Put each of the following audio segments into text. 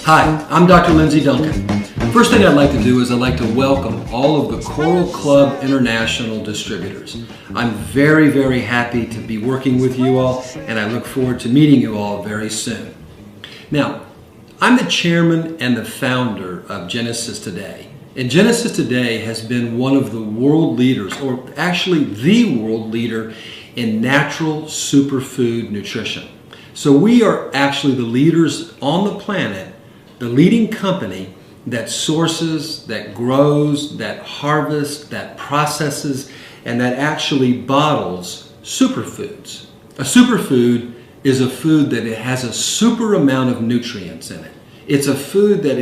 Hi, I'm Dr. Lindsay Duncan. First thing I'd like to do is I'd like to welcome all of the Coral Club International distributors. I'm very, very happy to be working with you all, and I look forward to meeting you all very soon. Now, I'm the chairman and the founder of Genesis Today. And Genesis Today has been one of the world leaders, or actually the world leader, in natural superfood nutrition. So we are actually the leaders on the planet, the leading company that sources, that grows, that harvests, that processes, and that actually bottles superfoods. A superfood is a food that it has a super amount of nutrients in it. It's a food that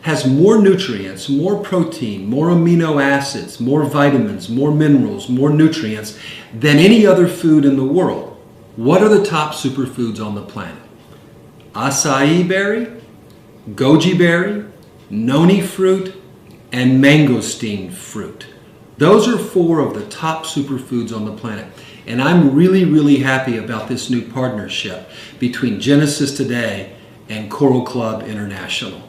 has more nutrients, more protein, more amino acids, more vitamins, more minerals, more nutrients than any other food in the world. What are the top superfoods on the planet? Acai berry, goji berry, noni fruit, and mangosteen fruit. Those are 4 of the top superfoods on the planet. And I'm really, really happy about this new partnership between Genesis Today and Coral Club International.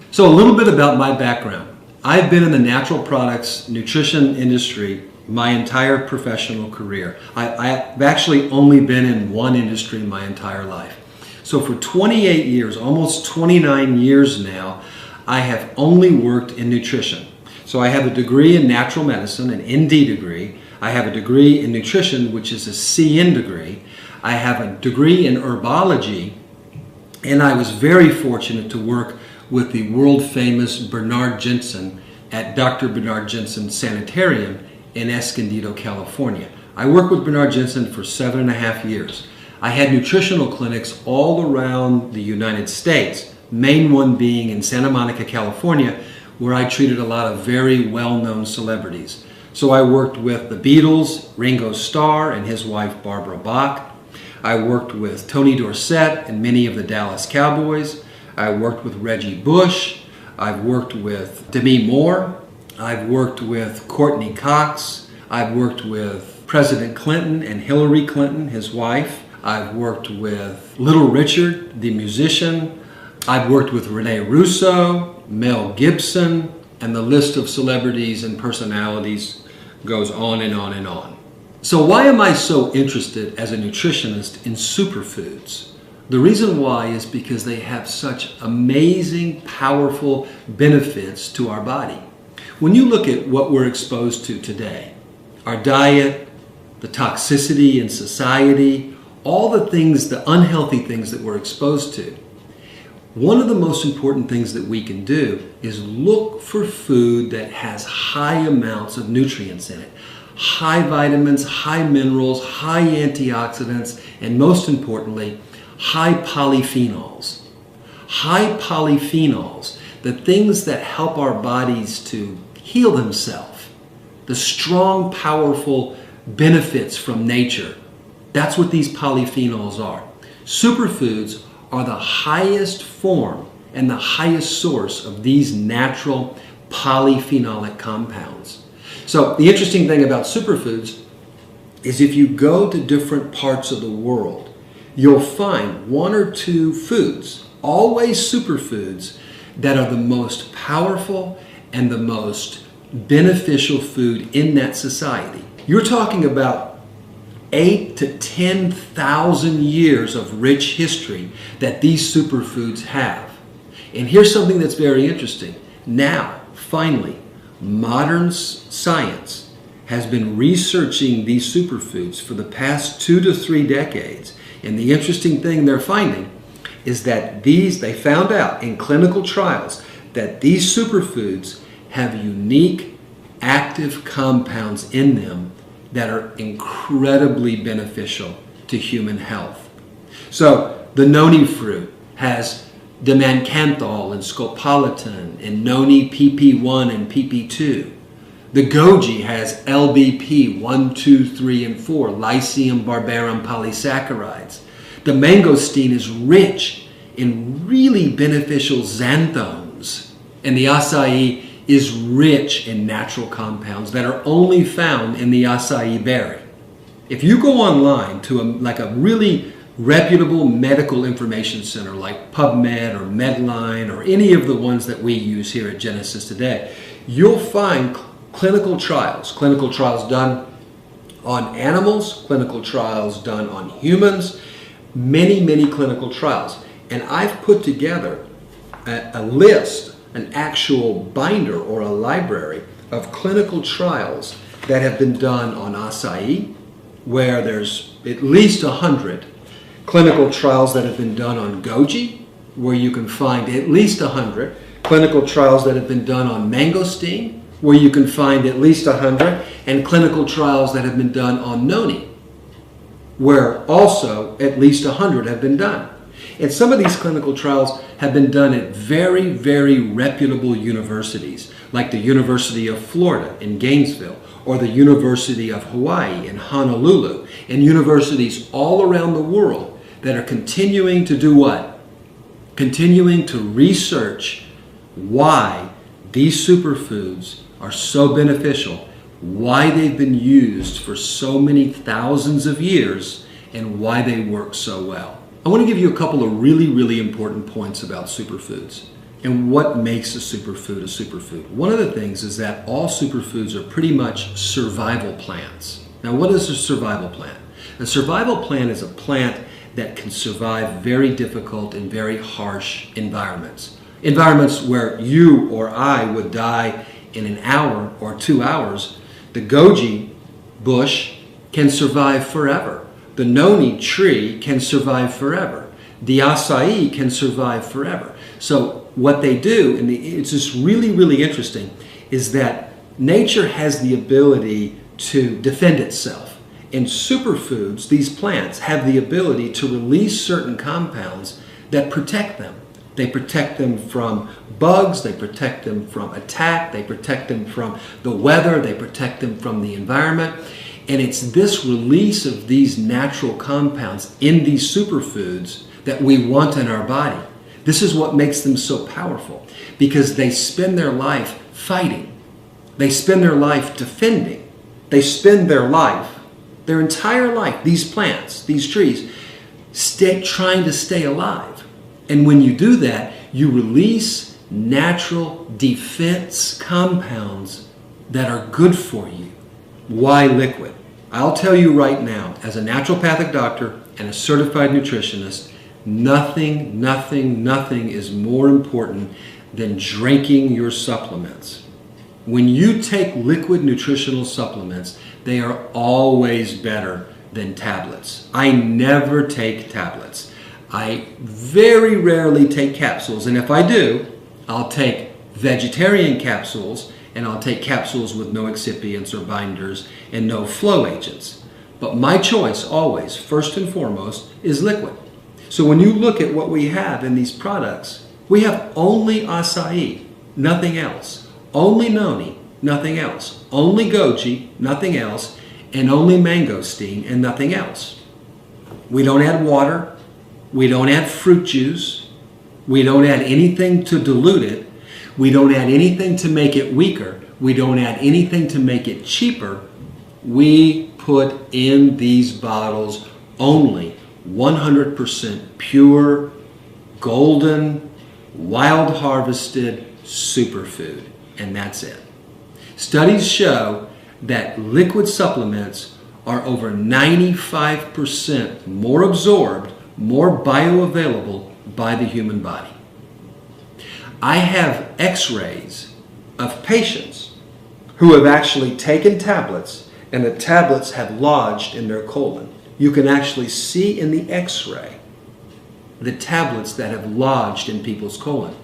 So a little bit about my background. I've been in the natural products nutrition industry my entire professional career. I've actually only been in one industry my entire life. So for 28 years, almost 29 years now, I have only worked in nutrition. So I have a degree in natural medicine, an ND degree. I have a degree in nutrition, which is a CN degree. I have a degree in herbology, and I was very fortunate to work with the world famous Bernard Jensen at Dr. Bernard Jensen Sanitarium in Escondido, California. I worked with Bernard Jensen for 7.5 years. I had nutritional clinics all around the United States, main one being in Santa Monica, California, where I treated a lot of very well-known celebrities. So I worked with the Beatles, Ringo Starr and his wife Barbara Bach. I worked with Tony Dorsett and many of the Dallas Cowboys. I worked with Reggie Bush. I've worked with Demi Moore. I've worked with Courtney Cox. I've worked with President Clinton and Hillary Clinton, his wife. I've worked with Little Richard, the musician. I've worked with Rene Russo, Mel Gibson, and the list of celebrities and personalities goes on and on and on. So why am I so interested as a nutritionist in superfoods? The reason why is because they have such amazing, powerful benefits to our body. When you look at what we're exposed to today, our diet, the toxicity in society, all the things, the unhealthy things that we're exposed to, one of the most important things that we can do is look for food that has high amounts of nutrients in it. High vitamins, high minerals, high antioxidants, and most importantly, high polyphenols. High polyphenols, the things that help our bodies to heal themselves, the strong, powerful benefits from nature. That's what these polyphenols are. Superfoods are the highest form and the highest source of these natural polyphenolic compounds. So the interesting thing about superfoods is if you go to different parts of the world, you'll find 1 or 2 foods, always superfoods, that are the most powerful and the most beneficial food in that society. You're talking about 8,000 to 10,000 years of rich history that these superfoods have. And here's something that's very interesting. Now, finally, modern science has been researching these superfoods for the past 2 to 3 decades. And the interesting thing they're finding is that they found out in clinical trials that these superfoods have unique active compounds in them that are incredibly beneficial to human health. So the noni fruit has dimancanthol and scopolamine and noni PP1 and PP2. The goji has LBP 1, 2, 3, and 4, lycium barbarum polysaccharides. The mangosteen is rich in really beneficial xanthones, and the acai is rich in natural compounds that are only found in the acai berry. If you go online to like a really reputable medical information center like PubMed or Medline or any of the ones that we use here at Genesis Today, you'll find clinical trials done on animals, clinical trials done on humans, many clinical trials. And I've put together a list, an actual binder or a library of clinical trials that have been done on acai, where there's at least 100 clinical trials that have been done on goji, where you can find at least 100 clinical trials that have been done on mangosteen, where you can find at least 100, and clinical trials that have been done on noni, where also at least 100 have been done. And some of these clinical trials have been done at very reputable universities, like the University of Florida in Gainesville, or the University of Hawaii in Honolulu, and universities all around the world that are continuing to do what? Continuing to research why these superfoods are so beneficial, why they've been used for so many thousands of years, and why they work so well. I want to give you a couple of really important points about superfoods and what makes a superfood a superfood. One of the things is that all superfoods are pretty much survival plants. Now, what is a survival plant? A survival plant is a plant that can survive very difficult and very harsh environments. Environments where you or I would die in an hour or 2 hours. The goji bush can survive forever. The noni tree can survive forever. The acai can survive forever. So what they do, and it's just really interesting, is that nature has the ability to defend itself. And superfoods, these plants, have the ability to release certain compounds that protect them. They protect them from bugs, they protect them from attack, they protect them from the weather, they protect them from the environment. And it's this release of these natural compounds in these superfoods that we want in our body. This is what makes them so powerful, because they spend their life fighting. They spend their life defending. They spend their life, their entire life, these plants, these trees, trying to stay alive. And when you do that, you release natural defense compounds that are good for you. Why liquid? I'll tell you right now, as a naturopathic doctor and a certified nutritionist, nothing is more important than drinking your supplements. When you take liquid nutritional supplements, they are always better than tablets. I never take tablets. I very rarely take capsules, and if I do, I'll take vegetarian capsules, and I'll take capsules with no excipients or binders and no flow agents. But my choice always, first and foremost, is liquid. So when you look at what we have in these products, we have only acai, nothing else. Only noni, nothing else. Only goji, nothing else. And only mangosteen and nothing else. We don't add water. We don't add fruit juice. We don't add anything to dilute it. We don't add anything to make it weaker. We don't add anything to make it cheaper. We put in these bottles only 100% pure, golden, wild harvested superfood. And that's it. Studies show that liquid supplements are over 95% more absorbed, more bioavailable by the human body. I have x-rays of patients who have actually taken tablets, and the tablets have lodged in their colon. You can actually see in the x-ray the tablets that have lodged in people's colon.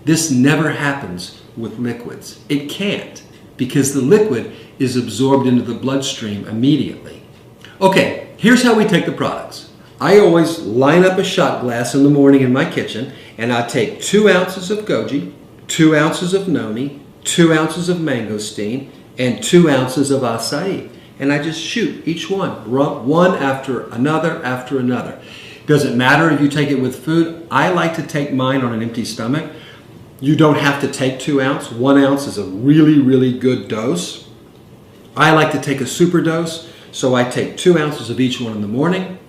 This never happens with liquids. It can't, because the liquid is absorbed into the bloodstream immediately. Okay, here's how we take the products. I always line up a shot glass in the morning in my kitchen, and I take 2 ounces of goji, 2 ounces of noni, 2 ounces of mangosteen, and 2 ounces of acai. And I just shoot each one after another. Doesn't matter if you take it with food. I like to take mine on an empty stomach. You don't have to take 2 ounces. 1 ounce is a really good dose. I like to take a super dose. So I take 2 ounces of each one in the morning,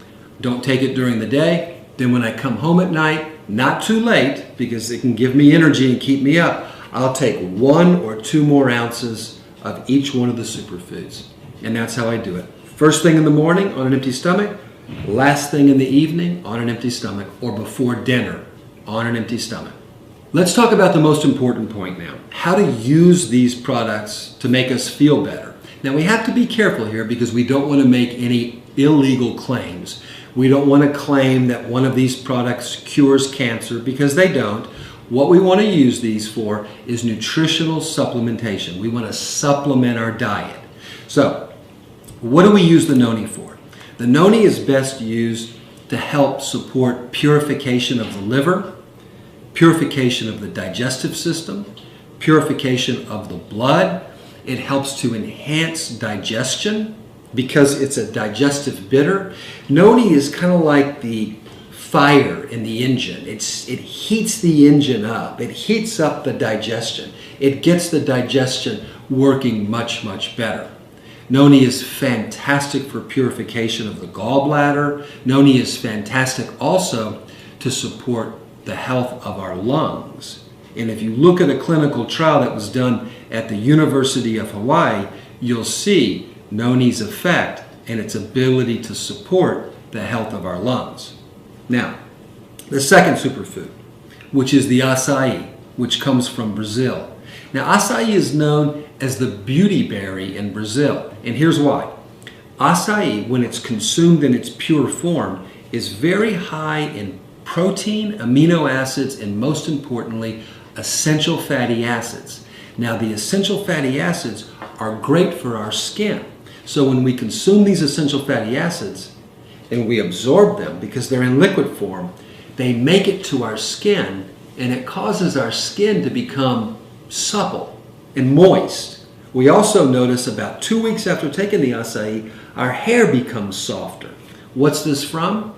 don't take it during the day. Then when I come home at night, not too late, because it can give me energy and keep me up, I'll take 1 or 2 more ounces of each one of the superfoods. And that's how I do it. First thing in the morning on an empty stomach, last thing in the evening on an empty stomach, or before dinner on an empty stomach. Let's talk about the most important point now, how to use these products to make us feel better. Now we have to be careful here because we don't want to make any illegal claims. We don't want to claim that one of these products cures cancer, because they don't. What we want to use these for is nutritional supplementation. We want to supplement our diet. So, what do we use the Noni for? The Noni is best used to help support purification of the liver, purification of the digestive system, purification of the blood. It helps to enhance digestion because it's a digestive bitter. Noni is kind of like the fire in the engine. It heats the engine up. It heats up the digestion. It gets the digestion working much, much better. Noni is fantastic for purification of the gallbladder. Noni is fantastic also to support the health of our lungs. And if you look at a clinical trial that was done at the University of Hawaii, you'll see Noni's effect and its ability to support the health of our lungs. Now, the second superfood, which is the acai, which comes from Brazil. Now, acai is known as the beauty berry in Brazil, and here's why. Acai, when it's consumed in its pure form, is very high in protein, amino acids, and most importantly, essential fatty acids. Now, the essential fatty acids are great for our skin. So when we consume these essential fatty acids and we absorb them because they're in liquid form, they make it to our skin, and it causes our skin to become supple and moist. We also notice about 2 weeks after taking the acai, our hair becomes softer. What's this from?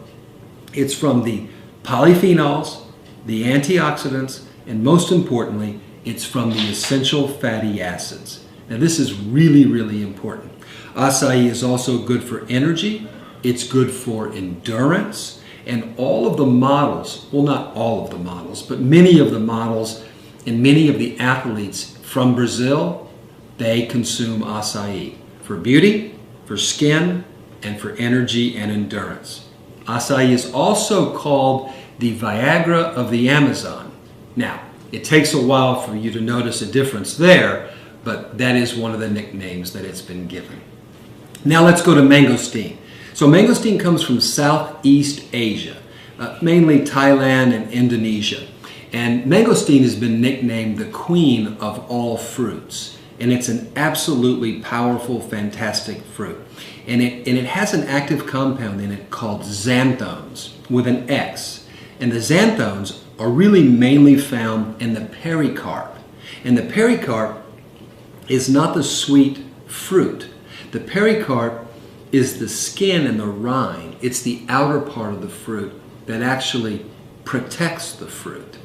It's from the polyphenols, the antioxidants, and most importantly, it's from the essential fatty acids. Now this is really, really important. Acai is also good for energy. It's good for endurance. And all of the models, well, not all of the models, but many of the models and many of the athletes from Brazil, they consume acai for beauty, for skin, and for energy and endurance. Acai is also called the Viagra of the Amazon. Now, it takes a while for you to notice a difference there, but that is one of the nicknames that it's been given. Now let's go to mangosteen. So mangosteen comes from Southeast Asia, mainly Thailand and Indonesia. And mangosteen has been nicknamed the queen of all fruits. And it's an absolutely powerful, fantastic fruit. And it has an active compound in it called xanthones with an X. And the xanthones are really mainly found in the pericarp. And the pericarp is not the sweet fruit. The pericarp is the skin and the rind. It's the outer part of the fruit that actually protects the fruit.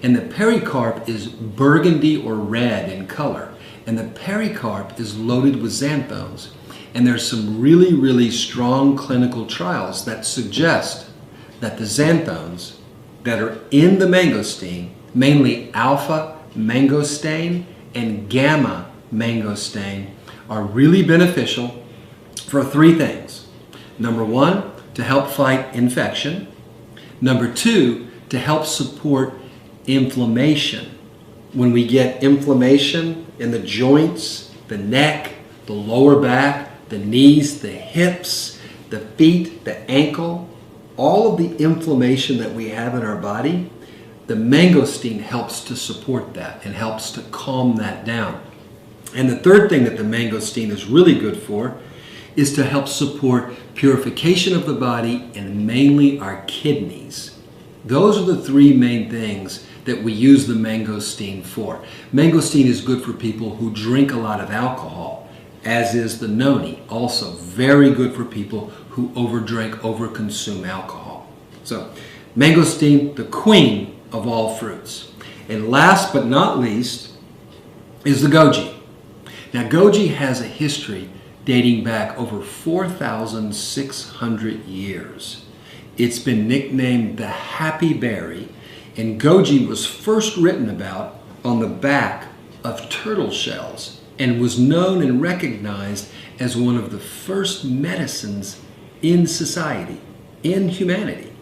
And the pericarp is burgundy or red in color. And the pericarp is loaded with xanthones. And there's some really, really strong clinical trials that suggest that the xanthones that are in the mangosteen, mainly alpha mangosteen and gamma mangosteen, are really beneficial for 3 things. Number 1, to help fight infection. Number 2, to help support inflammation. When we get inflammation in the joints, the neck, the lower back, the knees, the hips, the feet, the ankle, all of the inflammation that we have in our body, the mangosteen helps to support that and helps to calm that down. And the third thing that the mangosteen is really good for is to help support purification of the body and mainly our kidneys. Those are the 3 main things that we use the mangosteen for. Mangosteen is good for people who drink a lot of alcohol, as is the noni, also very good for people who overdrink, overconsume alcohol. So, mangosteen, the queen of all fruits. And last but not least is the goji. Now, goji has a history dating back over 4,600 years. It's been nicknamed the happy berry, and goji was first written about on the back of turtle shells and was known and recognized as one of the first medicines in society, in humanity.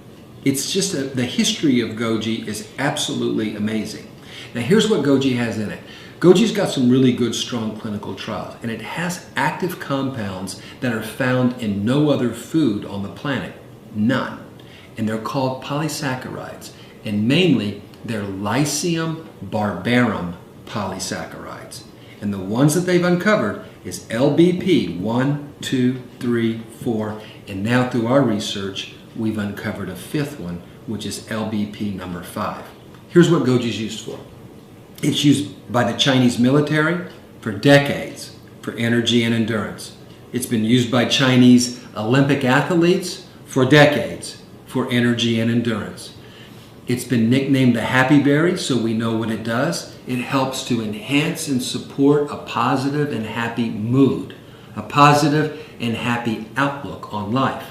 It's just the history of goji is absolutely amazing. Now here's what goji has in it. Goji's got some really good, strong clinical trials, and it has active compounds that are found in no other food on the planet. None. And they're called polysaccharides, and mainly they're Lycium barbarum polysaccharides. And the ones that they've uncovered is LBP 1, 2, 3, 4, and now through our research, we've uncovered a fifth one, which is LBP number 5. Here's what goji is used for. It's used by the Chinese military for decades for energy and endurance. It's been used by Chinese Olympic athletes for decades for energy and endurance. It's been nicknamed the happy berry, so we know what it does. It helps to enhance and support a positive and happy mood, a positive and happy outlook on life.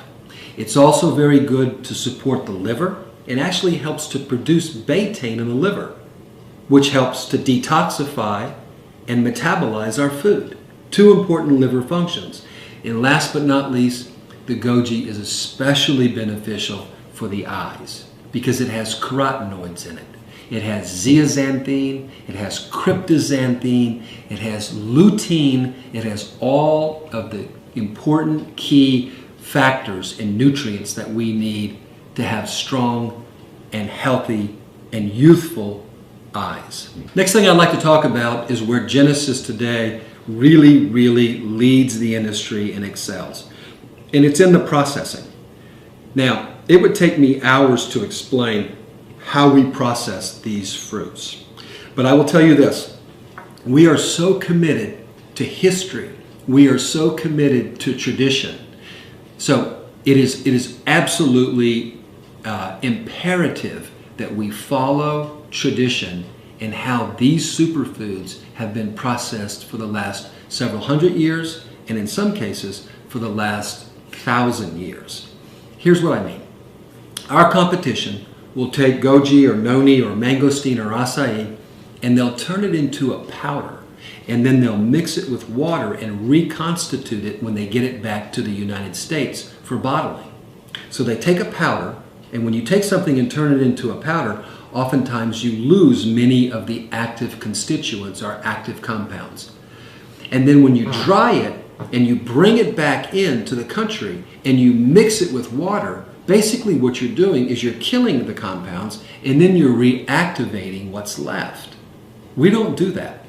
It's also very good to support the liver. It actually helps to produce betaine in the liver, which helps to detoxify and metabolize our food. 2 important liver functions. And last but not least, the goji is especially beneficial for the eyes because it has carotenoids in it. It has zeaxanthin, it has cryptoxanthin, it has lutein, it has all of the important key factors and nutrients that we need to have strong and healthy and youthful eyes. Next thing I'd like to talk about is where Genesis today really leads the industry and excels. And it's in the processing. Now, it would take me hours to explain how we process these fruits. But I will tell you this, we are so committed to history. We are so committed to tradition. So it is absolutely imperative that we follow tradition and how these superfoods have been processed for the last several hundred years, and in some cases for the last 1,000 years. Here's what I mean. Our competition will take goji or noni or mangosteen or acai, and they'll turn it into a powder, and then they'll mix it with water and reconstitute it when they get it back to the United States for bottling. So they take a powder, and when you take something and turn it into a powder, oftentimes you lose many of the active constituents or active compounds. And then when you dry it and you bring it back into the country and you mix it with water, basically what you're doing is you're killing the compounds and then you're reactivating what's left. We don't do that.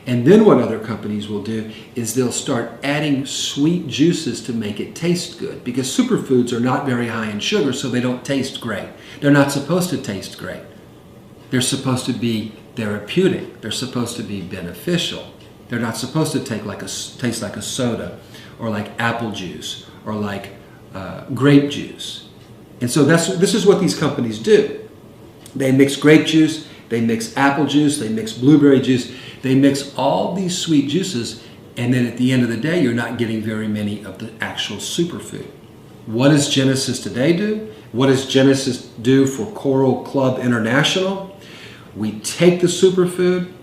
And then what other companies will do is they'll start adding sweet juices to make it taste good, because superfoods are not very high in sugar, so they don't taste great. They're not supposed to taste great. They're supposed to be therapeutic. They're supposed to be beneficial. They're not supposed to taste like a soda or like apple juice or like grape juice. And so this is what these companies do. They mix grape juice, they mix apple juice, they mix blueberry juice, they mix all these sweet juices, and then at the end of the day, you're not getting very many of the actual superfood. What does Genesis today do? What does Genesis do for Coral Club International? We take the superfood,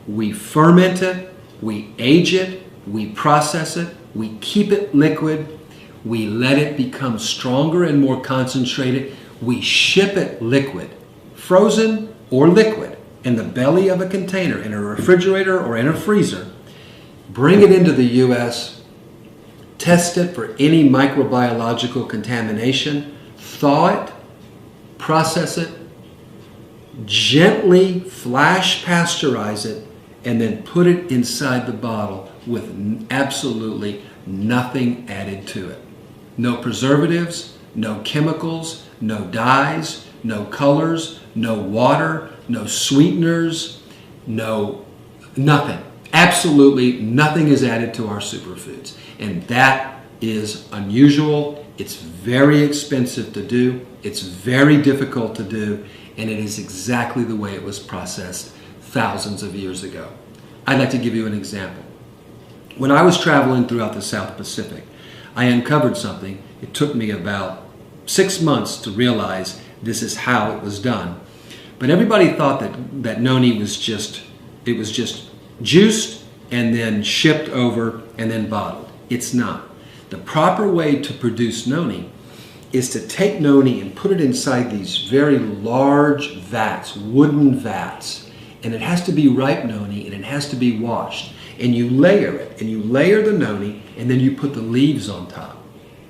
we ferment it, we age it, we process it, we keep it liquid, we let it become stronger and more concentrated, we ship it liquid, frozen or liquid, in the belly of a container, in a refrigerator or in a freezer, bring it into the U.S., test it for any microbiological contamination, thaw it, process it, gently flash pasteurize it, and then put it inside the bottle with absolutely nothing added to it. No preservatives, no chemicals, no dyes, no colors, no water, no sweeteners, nothing. Absolutely nothing is added to our superfoods. And that is unusual. It's very expensive to do. It's very difficult to do. And it is exactly the way it was processed thousands of years ago. I'd like to give you an example. When I was traveling throughout the South Pacific, I uncovered something. It took me about 6 months to realize this is how it was done. But everybody thought that noni was just juiced and then shipped over and then bottled. It's not. The proper way to produce noni is to take noni and put it inside these very large vats, wooden vats, and it has to be ripe noni and it has to be washed. And you layer it, and you layer the noni, and then you put the leaves on top.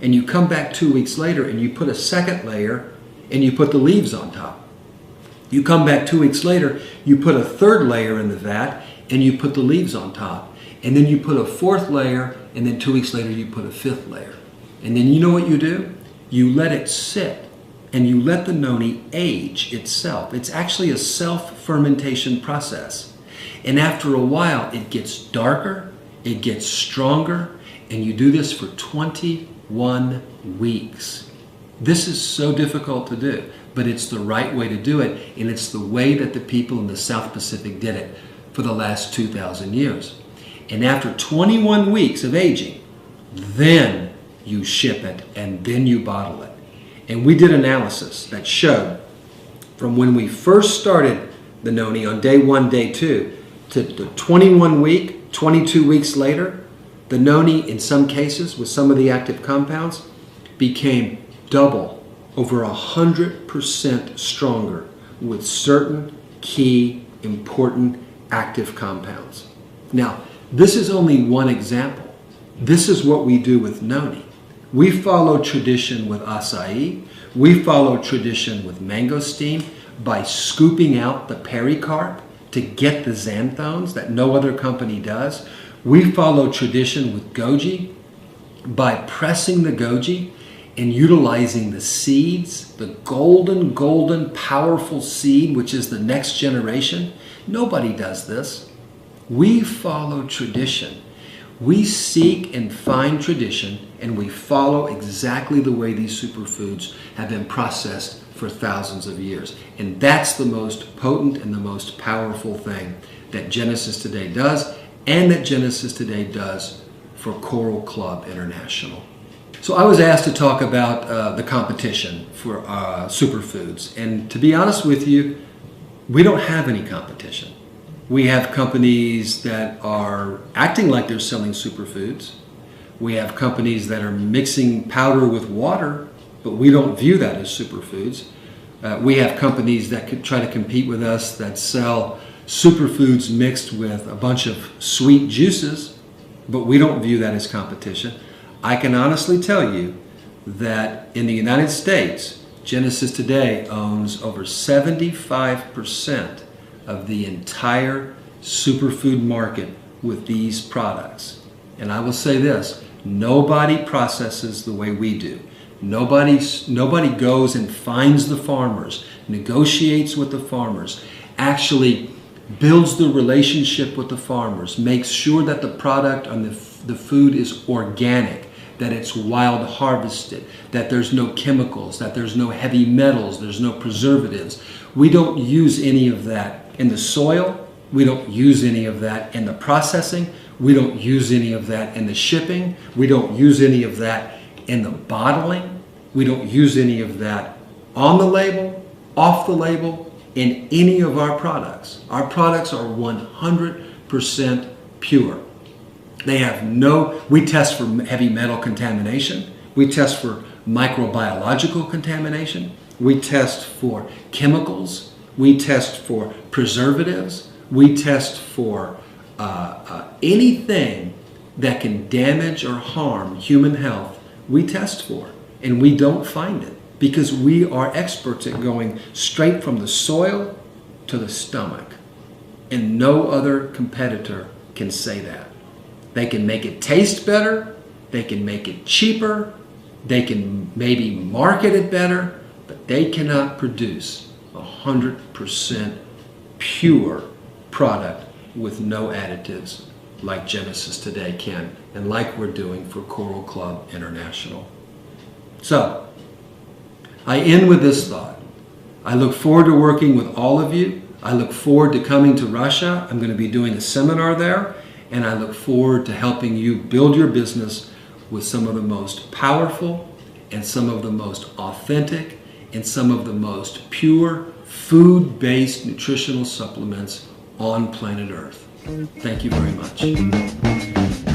And you come back 2 weeks later and you put a second layer and you put the leaves on top. You come back 2 weeks later, you put a third layer in the vat and you put the leaves on top. And then you put a fourth layer, and then 2 weeks later you put a fifth layer. And then you know what you do? You let it sit and you let the noni age itself. It's actually a self-fermentation process. And after a while, it gets darker, it gets stronger, and you do this for 21 weeks. This is so difficult to do, but it's the right way to do it, and it's the way that the people in the South Pacific did it for the last 2,000 years. And after 21 weeks of aging, then you ship it, and then you bottle it. And we did analysis that showed from when we first started the noni on day 1, day 2, to the 21 week, 22 weeks later, the noni, in some cases, with some of the active compounds, became double, over 100% stronger with certain key, important active compounds. Now, this is only one example. This is what we do with noni. We follow tradition with acai. We follow tradition with mangosteen by scooping out the pericarp to get the xanthones that no other company does. We follow tradition with goji by pressing the goji and utilizing the seeds, the golden, powerful seed, which is the next generation. Nobody does this. We follow tradition. We seek and find tradition, and we follow exactly the way these superfoods have been processed for thousands of years. And that's the most potent and the most powerful thing that Genesis Today does, and that Genesis Today does for Coral Club International. So I was asked to talk about the competition for superfoods. And to be honest with you, we don't have any competition. We have companies that are acting like they're selling superfoods. We have companies that are mixing powder with water, but we don't view that as superfoods. We have companies that could try to compete with us that sell superfoods mixed with a bunch of sweet juices, but we don't view that as competition. I can honestly tell you that in the United States, Genesis Today owns over 75% of the entire superfood market with these products. And I will say this, nobody processes the way we do. Nobody goes and finds the farmers, negotiates with the farmers, actually builds the relationship with the farmers, makes sure that the product and the food is organic, that it's wild harvested, that there's no chemicals, that there's no heavy metals, there's no preservatives. We don't use any of that in the soil. We don't use any of that in the processing. We don't use any of that in the shipping. We don't use any of that in the bottling. We don't use any of that on the label, off the label, in any of our products. Our products are 100% pure. They have we test for heavy metal contamination. We test for microbiological contamination. We test for chemicals. We test for preservatives. We test for anything that can damage or harm human health. We test for, and we don't find it because we are experts at going straight from the soil to the stomach. And no other competitor can say that. They can make it taste better, they can make it cheaper, they can maybe market it better, but they cannot produce 100% pure product with no additives like Genesis Today can, and like we're doing for Coral Club International. So, I end with this thought. I look forward to working with all of you. I look forward to coming to Russia. I'm going to be doing a seminar there, and I look forward to helping you build your business with some of the most powerful and some of the most authentic and some of the most pure food-based nutritional supplements on planet Earth. Thank you very much.